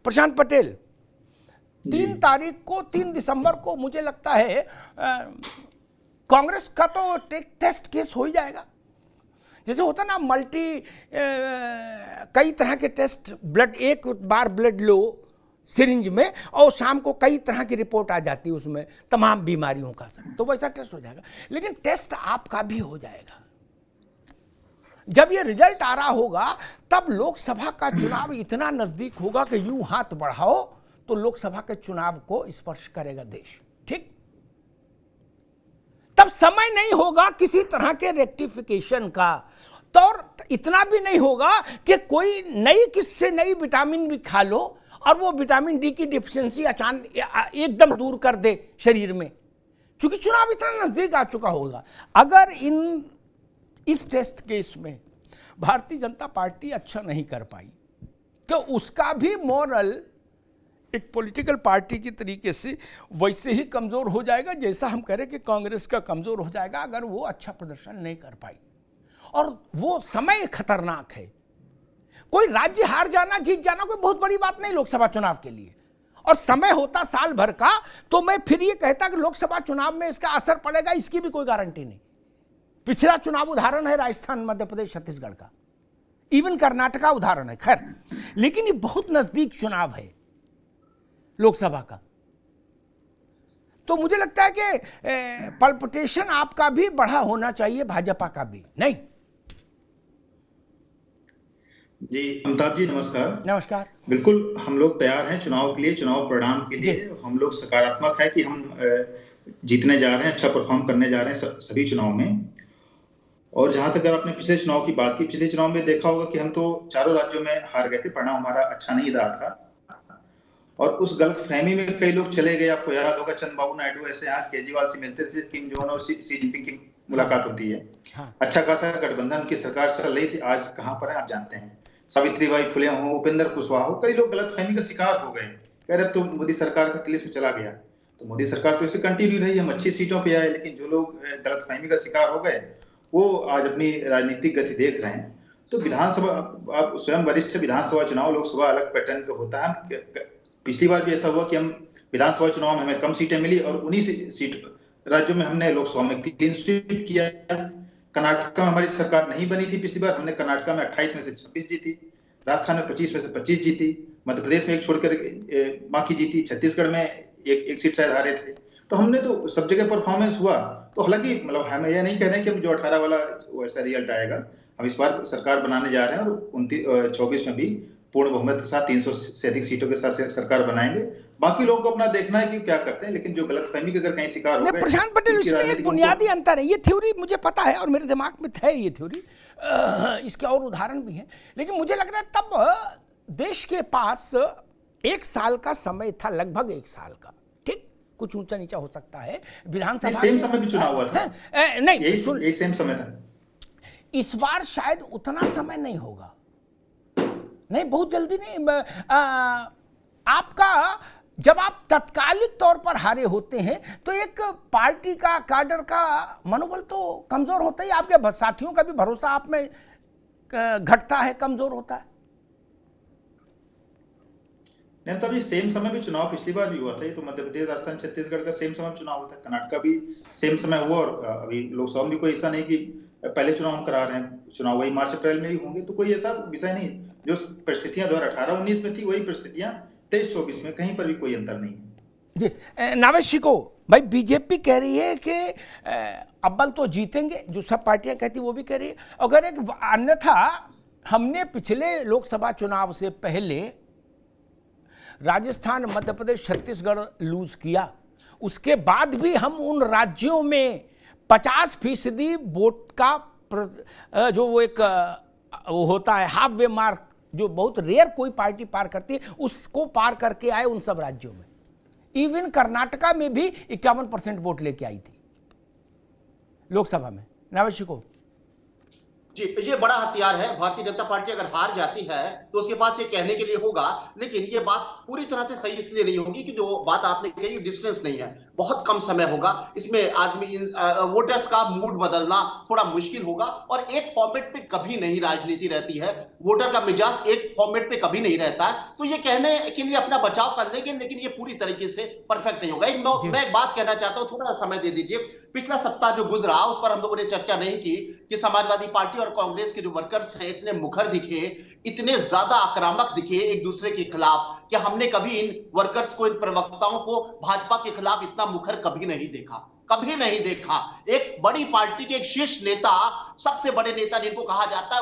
प्रशांत पटेल, 3 तारीख को, 3 दिसंबर को मुझे लगता है कांग्रेस का तो टेस्ट केस हो ही जाएगा। जैसे होता ना कई तरह के टेस्ट, ब्लड, एक बार ब्लड लो सिरिंज में और शाम को कई तरह की रिपोर्ट आ जाती है उसमें तमाम बीमारियों का सब, तो वैसा टेस्ट हो जाएगा। लेकिन टेस्ट आपका भी हो जाएगा। जब ये रिजल्ट आ रहा होगा तब लोकसभा का चुनाव इतना नजदीक होगा कि यूं हाथ बढ़ाओ तो लोकसभा के चुनाव को स्पर्श करेगा देश, ठीक? तब समय नहीं होगा किसी तरह के रेक्टिफिकेशन का, तो इतना भी नहीं होगा कि कोई किससे नई विटामिन भी खा लो और वो विटामिन डी की डिफिशियंसी अचानक एकदम दूर कर दे शरीर में, क्योंकि चुनाव इतना नजदीक आ चुका होगा। अगर इस टेस्ट केस में भारतीय जनता पार्टी अच्छा नहीं कर पाई तो उसका भी मॉरल एक पॉलिटिकल पार्टी की तरीके से वैसे ही कमज़ोर हो जाएगा जैसा हम कह रहे कि कांग्रेस का कमज़ोर हो जाएगा अगर वो अच्छा प्रदर्शन नहीं कर पाई। और वो समय खतरनाक है। कोई राज्य हार जाना, जीत जाना कोई बहुत बड़ी बात नहीं लोकसभा चुनाव के लिए, और समय होता साल भर का, तो मैं फिर ये कहता कि लोकसभा चुनाव में इसका असर पड़ेगा, इसकी भी कोई गारंटी नहीं। पिछला चुनाव उदाहरण है राजस्थान, मध्य प्रदेश, छत्तीसगढ़ का, इवन कर्नाटका उदाहरण है, खैर, लेकिन ये बहुत नजदीक चुनाव है लोकसभा का। तो मुझे लगता है कि पल्पिटेशन आपका भी बढ़ा होना चाहिए, भाजपा का भी, नहीं? जी अमिताभ जी नमस्कार। नमस्कार। बिल्कुल हम लोग तैयार हैं चुनाव के लिए, चुनाव परिणाम के लिए। हम लोग सकारात्मक है कि हम जीतने जा रहे हैं, अच्छा परफॉर्म करने जा रहे हैं सभी चुनाव में। और जहां तक अगर आपने पिछले चुनाव की बात की, पिछले चुनाव में देखा होगा कि हम तो चारों राज्यों में हार गए थे, परिणाम हमारा अच्छा नहीं रहा था। और उस गलत फहमी में कई लोग चले गए। आपको याद होगा चंद्रबाबू नायडू ऐसे यहाँ केजरीवाल से मिलते थे, किम जोन और सी जिनपिंग की मुलाकात होती है। अच्छा खासा गठबंधन की सरकार चल रही थी, आज कहाँ पर है आप जानते हैं। सावित्रीबाई फुले हो, उपेंद्र कुशवाहा हो, कई लोग गलत फहमी का शिकार हो गए। कह रहे अब तो मोदी सरकार का तिलिस्म चला गया। तो मोदी सरकार तो इसे कंटिन्यू रही, हम अच्छी सीटों पे आए, लेकिन जो लोग गलत फहमी का शिकार हो गए वो आज अपनी राजनीतिक गति देख रहे हैं। तो विधानसभा, आप स्वयं वरिष्ठ विधानसभा चुनाव, लोकसभा अलग पैटर्न का होता है। पिछली बार भी ऐसा हुआ कि हम विधानसभा चुनाव में हमें कम सीटें मिली और उन्हीं सीट राज्यों में हमने लोकसभा में क्लीन स्वीप किया। कर्नाटक में हमारी सरकार नहीं बनी थी पिछली बार, हमने कर्नाटक में 28 में से 26 जीती, राजस्थान में 25 में से 25 जीती, मध्य प्रदेश में एक छोड़कर बाकी जीती, छत्तीसगढ़ में एक सीट शायद हारे थे। तो हमने तो सब जगह परफॉर्मेंस हुआ। तो हालांकि मतलब हमें यह नहीं कह रहे हैं कि हम जो 18 वाला वैसा रिजल्ट आएगा। हम इस बार सरकार बनाने जा रहे हैं और 24 में भी पूर्ण बहुमत के साथ 300 से अधिक सीटों के साथ सरकार बनाएंगे। बाकी लोगों को अपना देखना है कि क्या करते हैं, लेकिन जो गलतफहमी के अगर कहीं शिकार हो गए। प्रशांत पटेल, इसमें एक बुनियादी अंतर है, ये थ्योरी मुझे पता है और मेरे दिमाग में है ये थ्योरी, इसके और उदाहरण भी हैं, लेकिन मुझे लग रहा है तब देश के पास 1 साल का समय था, लगभग 1 साल का, ठीक, कुछ ऊंचा नीचा हो सकता है। विधानसभा सेम समय भी चुनाव हुआ था, नहीं यही सेम समय था। इस बार शायद उतना समय नहीं होगा, नहीं, बहुत जल्दी नहीं। आपका जब आप तत्कालिक तौर पर हारे होते हैं तो एक पार्टी का, कैडर का मनोबल तो कमजोर होता ही, आपके साथियों का भी भरोसा आप में घटता है, कमजोर होता है। नहीं तब ये सेम समय भी चुनाव पिछली बार भी हुआ था। ये तो मध्य प्रदेश, राजस्थान, छत्तीसगढ़ का सेम समय चुनाव होता है। कर्नाटक का भी सेम समय हुआ और अभी लोकसभा में भी कोई ऐसा नहीं कि पहले चुनाव हम करा रहे हैं, चुनाव वही मार्च अप्रैल में ही होंगे। तो कोई ऐसा विषय नहीं, जो परिस्थितियां 2018-19 में थी वही परिस्थितियां 23-24 में, कहीं पर भी कोई अंतर नहीं है। नावेशी को भाई, बीजेपी कह रही है कि अव्वल तो जीतेंगे, जो सब पार्टियां कहती वो भी कह रही है। अगर एक अन्यथा हमने पिछले लोकसभा चुनाव से पहले राजस्थान, मध्य प्रदेश, छत्तीसगढ़ लूज किया, उसके बाद भी हम उन राज्यों में 50% वोट का जो वो एक वो होता है हाफ वे मार्क, जो बहुत रेयर कोई पार्टी पार करती है, उसको पार करके आए उन सब राज्यों में। इवन कर्नाटका में भी 51% वोट लेके आई थी लोकसभा में। नावेशी को जी, ये बड़ा हथियार है। भारतीय जनता पार्टी अगर हार जाती है तो उसके पास ये कहने के लिए होगा, लेकिन ये बात पूरी तरह से सही इसलिए नहीं होगी कि जो बात आपने कही डिस्टेंस नहीं है, बहुत कम समय होगा इसमें। आदमी वोटर्स का मूड बदलना थोड़ा मुश्किल होगा, और एक फॉर्मेट पे कभी नहीं राजनीति रहती है, वोटर का मिजाज एक फॉर्मेट पे कभी नहीं रहता है। तो ये कहने के लिए अपना बचाव कर लेंगे, लेकिन ये पूरी तरीके से परफेक्ट नहीं होगा। मैं एक बात कहना चाहता हूँ, थोड़ा समय दे दीजिए। पिछला सप्ताह जो गुजरा उस पर हम लोगों ने चर्चा नहीं की कि समाजवादी पार्टी और कांग्रेस के जो वर्कर्स हैं इतने मुखर दिखे, इतने ज्यादा आक्रामक दिखे एक दूसरे के खिलाफ, कि हमने कभी इन वर्कर्स को, इन प्रवक्ताओं को भाजपा के खिलाफ इतना मुखर कभी नहीं देखा, कभी नहीं देखा। एक बड़ी पार्टी के एक शीर्ष नेता, सबसे बड़े नेता जिनको कहा जाता है,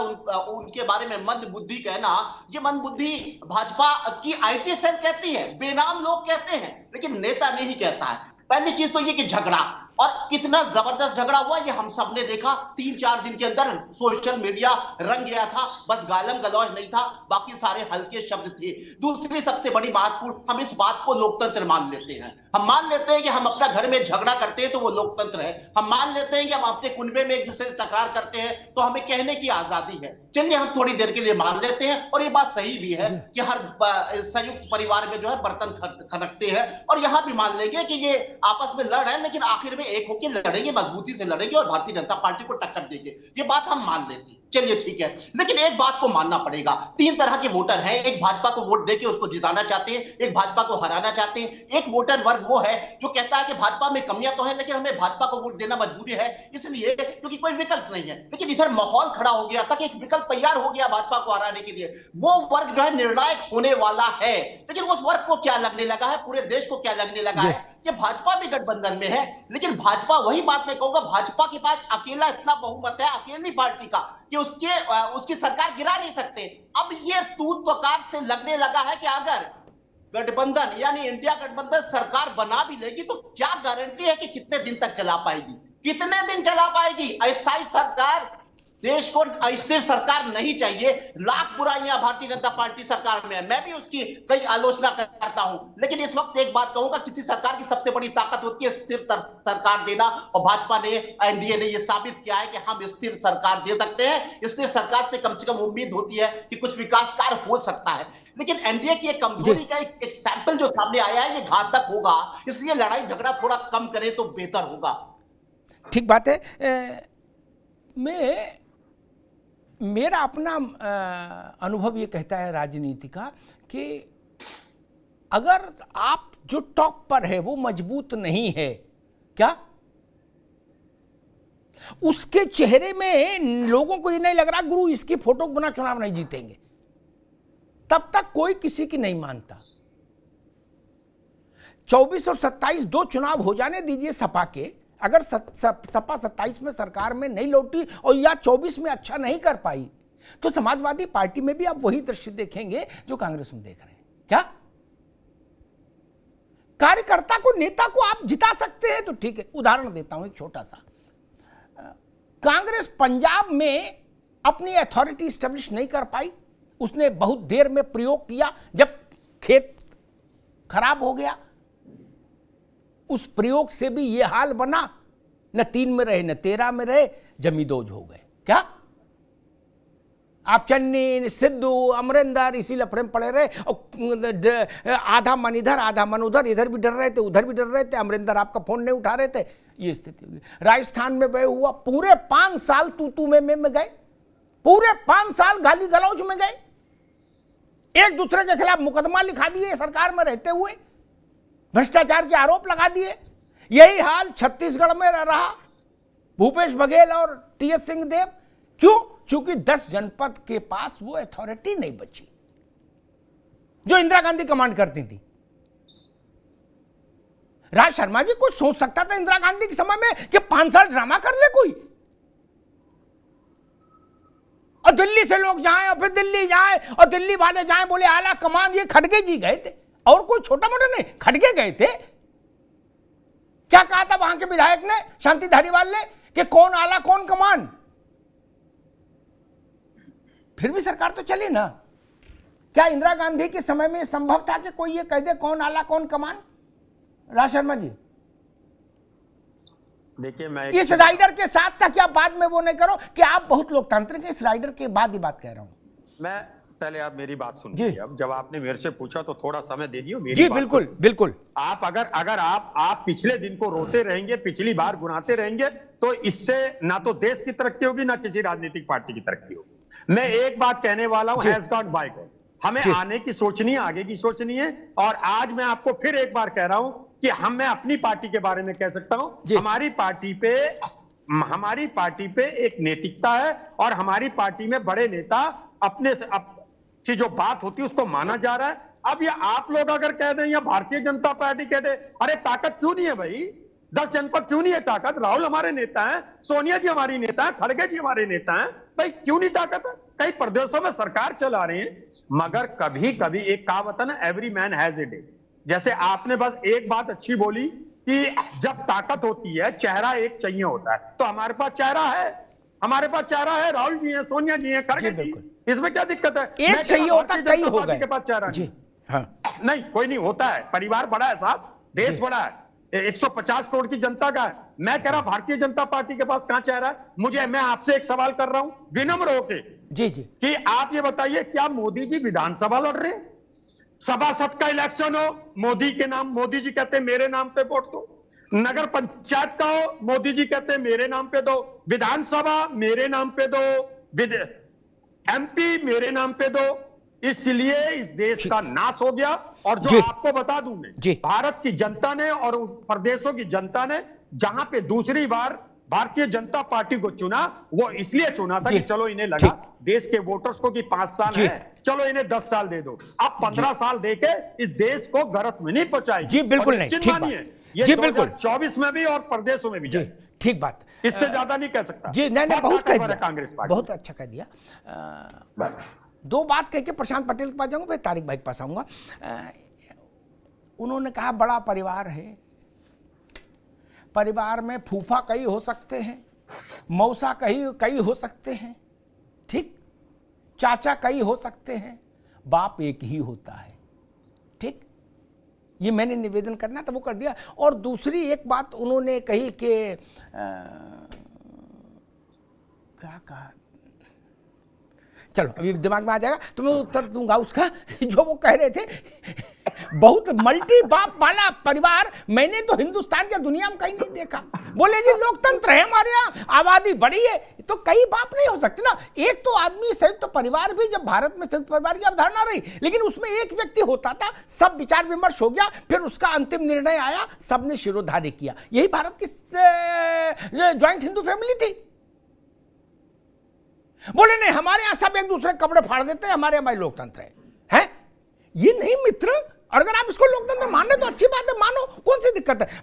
उनके बारे में मंद बुद्धि कहना, ये मंद बुद्धि भाजपा की आईटी सेल कहती है, बेनाम लोग कहते हैं, लेकिन नेता नहीं कहता है। पहली चीज तो ये कि झगड़ा, और कितना जबरदस्त झगड़ा हुआ ये हम सब ने देखा। 3-4 दिन के अंदर सोशल मीडिया रंग गया था, बस गालम गलौज नहीं था, बाकी सारे हल्के शब्द थे। दूसरी सबसे बड़ी महत्वपूर्ण, हम इस बात को लोकतंत्र मान लेते हैं। हम मान लेते हैं कि हम अपना घर में झगड़ा करते हैं तो वो लोकतंत्र है। हम मान लेते हैं कि हम अपने कुनबे में एक दूसरे से तकरार करते हैं तो हमें कहने की आजादी है। चलिए हम थोड़ी देर के लिए मान लेते हैं, और ये बात सही भी है कि हर संयुक्त परिवार में जो है बर्तन खनकते हैं, और यहां भी मान लेंगे कि ये आपस में लड़ रहे हैं, लेकिन आखिर में एक होकर लड़ेंगे, मजबूती से लड़ेंगे और भारतीय जनता पार्टी को टक्कर देंगे। ये बात हम मान लेते हैं, चलिए ठीक है। लेकिन एक बात को मानना पड़ेगा, 3 तरह के वोटर हैं। एक भाजपा को वोट देके उसको जिताना चाहते हैं, एक भाजपा को हराना चाहते हैं, एक वोटर वर्ग वो है जो कहता है कि भाजपा में कमियां तो है लेकिन हमें भाजपा को वोट देना मजबूरी है, इसलिए क्योंकि कोई विकल्प नहीं है। लेकिन इधर माहौल खड़ा हो गया था कि एक विकल्प तैयार हो गया भाजपा को हराने के लिए, वो वर्ग जो है निर्णायक होने वाला है। लेकिन उस वर्ग को क्या लगने लगा है, पूरे देश को क्या लगने लगा है कि भाजपा भी गठबंधन में है, लेकिन भाजपा, वही बात मैं कहूंगा, भाजपा के पास अकेला इतना बहुमत है, अकेली पार्टी का, कि उसकी सरकार गिरा नहीं सकते। अब ये तूत तकार से लगने लगा है कि अगर गठबंधन यानी इंडिया गठबंधन सरकार बना भी लेगी तो क्या गारंटी है कि कितने दिन तक चला पाएगी, कितने दिन चला पाएगी। अस्थायी सरकार, देश को अस्थिर सरकार नहीं चाहिए। लाख बुराइयां भारतीय जनता पार्टी सरकार में है, मैं भी उसकी कई आलोचना करता हूं, लेकिन इस वक्त एक बात कहूंगा, किसी सरकार की सबसे बड़ी ताकत होती है स्थिर सरकार देना, और भाजपा ने, एनडीए ने यह साबित किया है कि हम स्थिर सरकार दे सकते हैं। स्थिर सरकार से कम उम्मीद होती है कि कुछ विकास कार्य हो सकता है। लेकिन एनडीए की एक कमजोरी का एक सैंपल जो सामने आया है, ये घातक होगा, इसलिए लड़ाई झगड़ा थोड़ा कम करे तो बेहतर होगा। ठीक बात है। मेरा अपना अनुभव ये कहता है राजनीति का कि अगर आप जो टॉप पर है वो मजबूत नहीं है, क्या उसके चेहरे में लोगों को ये नहीं लग रहा गुरु इसकी फोटो बना चुनाव नहीं जीतेंगे, तब तक कोई किसी की नहीं मानता। 24 और 27 2 चुनाव हो जाने दीजिए सपा के, अगर सपा 27 में सरकार में नहीं लौटी और या 24 में अच्छा नहीं कर पाई, तो समाजवादी पार्टी में भी आप वही दृश्य देखेंगे जो कांग्रेस में देख रहे हैं। क्या कार्यकर्ता को, नेता को आप जिता सकते हैं तो ठीक है। उदाहरण देता हूं एक छोटा सा, कांग्रेस पंजाब में अपनी अथॉरिटी स्टैब्लिश नहीं कर पाई, उसने बहुत देर में प्रयोग किया, जब खेत खराब हो गया उस प्रयोग से भी ये हाल बना, न 3 में रहे न 13 में रहे, जमींदोज हो गए। क्या आप चन्नी, सिद्धू, अमरिंदर इसी लफड़े में पड़े रहे, और आधा मन इधर आधा मन उधर, इधर भी डर रहे थे उधर भी डर रहे थे, अमरिंदर आपका फोन नहीं उठा रहे थे, ये स्थिति होगी। राजस्थान में वह हुआ, पूरे 5 साल तू में गए, पूरे 5 साल गाली गलौज में गए, एक दूसरे के खिलाफ मुकदमा लिखा दिए सरकार में रहते हुए, भ्रष्टाचार के आरोप लगा दिए। यही हाल छत्तीसगढ़ में रहा, भूपेश बघेल और टीएस सिंहदेव। क्यों? क्योंकि 10 जनपद के पास वो अथॉरिटी नहीं बची जो इंदिरा गांधी कमांड करती थी। राज शर्मा जी कुछ सोच सकता था इंदिरा गांधी के समय में कि 5 साल ड्रामा कर ले कोई, और दिल्ली से लोग जाएं और फिर दिल्ली जाएं और दिल्ली वाले जाएं, बोले आला कमान, ये खड़गे जी गए थे और कोई छोटा मोटा नहीं, खड़गे गए थे। क्या कहा था वहां के विधायक ने, शांति धारीवाल ने, कि कौन आला कौन कमान। फिर भी सरकार तो चली ना। क्या इंदिरा गांधी के समय में संभव था कि कोई ये कह दे कौन आला कौन कमान? राज शर्मा जी, देखिए मैं इस राइडर के साथ था कि आप बाद में वो नहीं करो कि आप बहुत लोकतांत्रिक हैं, इस राइडर के बाद ही बात कह रहा हूं मैं पहले आप मेरी बात जी। सुनिए। अब जब आपने मेरे से पूछा तो थोड़ा समय दे दियो मेरी जी। बात बिल्कुल को। बिल्कुल। आप अगर आप पिछले दिन को रोते रहेंगे, पिछली बार गुनाते रहेंगे, तो इससे ना तो देश की तरक्की होगी ना किसी राजनीतिक पार्टी की तरक्की होगी। मैं एक बात कहने वाला हूं, हैज गॉट बाय गॉड, हमें जी। आने की सोचनी है, आगे की सोचनी है। और आज मैं आपको फिर एक बार कह रहा हूं कि मैं अपनी पार्टी के बारे में कह सकता जी। हूं, हमारी पार्टी पे एक नैतिकता है और हमारी पार्टी में बड़े नेता अपने की जो बात होती है उसको माना जा रहा है। अब ये आप लोग अगर कह दें या भारतीय जनता पार्टी कह दे, अरे ताकत क्यों नहीं है भाई, 10 जनपद क्यों नहीं है ताकत, राहुल हमारे नेता हैं, सोनिया जी हमारी नेता है, खड़गे जी हमारे नेता हैं, भाई क्यों नहीं ताकत है? कई प्रदेशों में सरकार चला रहे हैं, मगर कभी कभी एक कहावत है ना, every man has a day. जैसे आपने बस एक बात अच्छी बोली कि जब ताकत होती है चेहरा एक चाहिए होता है, तो हमारे पास चेहरा है, हमारे पास चेहरा है, राहुल जी हैं, सोनिया जी हैं, खड़गे जी, इसमें क्या दिक्कत है? एक चाहिए होता, कई हो गए के पास चेहरा जी। हाँ। नहीं, कोई नहीं होता है, परिवार बड़ा है साहब, देश बड़ा है, 150 करोड़ की जनता का है। मैं कह रहा भारतीय जनता पार्टी के पास कहां चेहरा है? मैं आपसे एक सवाल कर रहा हूं विनम्र होके जी जी कि आप ये बताइए, क्या मोदी जी विधानसभा लड़ रहे हैं? सभासद का इलेक्शन हो, मोदी के नाम, मोदी जी कहते हैं मेरे नाम पे वोट दो। नगर पंचायत का हो, मोदी जी कहते हैं मेरे नाम पे दो। विधानसभा मेरे नाम पे दो, एमपी मेरे नाम पे दो। इसलिए इस देश का नाश हो गया। और जो आपको बता दूं मैं, भारत की जनता ने और प्रदेशों की जनता ने जहां पे दूसरी बार भारतीय जनता पार्टी को चुना, वो इसलिए चुना था कि चलो इन्हें लगा देश के वोटर्स को कि 5 साल है, चलो इन्हें 10 साल दे दो। अब 15 साल देके इस देश को गरत में नहीं पहुंचाएगी। जी बिल्कुल नहीं, ठीक बात। ये जी बिल्कुल 24 में भी और प्रदेशों में भी जी, ठीक बात। इससे ज्यादा नहीं कह सकता जी नहीं, बहुत कह दिया, कांग्रेस पार्टी, बहुत अच्छा कह दिया। दो बात कह के प्रशांत पटेल के पास जाऊंगा, फिर तारिक भाई के पास आऊंगा। उन्होंने कहा बड़ा परिवार है, परिवार में फूफा कई हो सकते हैं, मौसा कई हो सकते हैं, ठीक, चाचा कई हो सकते हैं, बाप एक ही होता है। ठीक, ये मैंने निवेदन करना था, वो कर दिया। और दूसरी एक बात उन्होंने कही कि क्या कहा, चलो अभी दिमाग में आ जाएगा तो मैं उत्तर दूंगा उसका। जो वो कह रहे थे बहुत मल्टी बाप वाला परिवार मैंने तो हिंदुस्तान के दुनिया में कहीं नहीं देखा। बोले जी लोकतंत्र है हमारे यहाँ, आबादी बड़ी है, तो कई बाप नहीं हो सकते ना। एक तो आदमी संयुक्त तो परिवार भी, जब भारत में संयुक्त परिवार की अवधारणा रही, लेकिन उसमें एक व्यक्ति होता था, सब विचार विमर्श हो गया, फिर उसका अंतिम निर्णय आया, सबने शिरोधार्य किया। यही भारत की ज्वाइंट हिंदू फैमिली थी। बोले नहीं हमारे यहां सब एक दूसरे कपड़े फाड़ देते हैं, हमारे हमारे लोकतंत्र है? ये नहीं मित्र। और अगर आप इसको लोकतंत्र मानने तो अच्छी बात है, मानो, कौन सी दिक्कत है।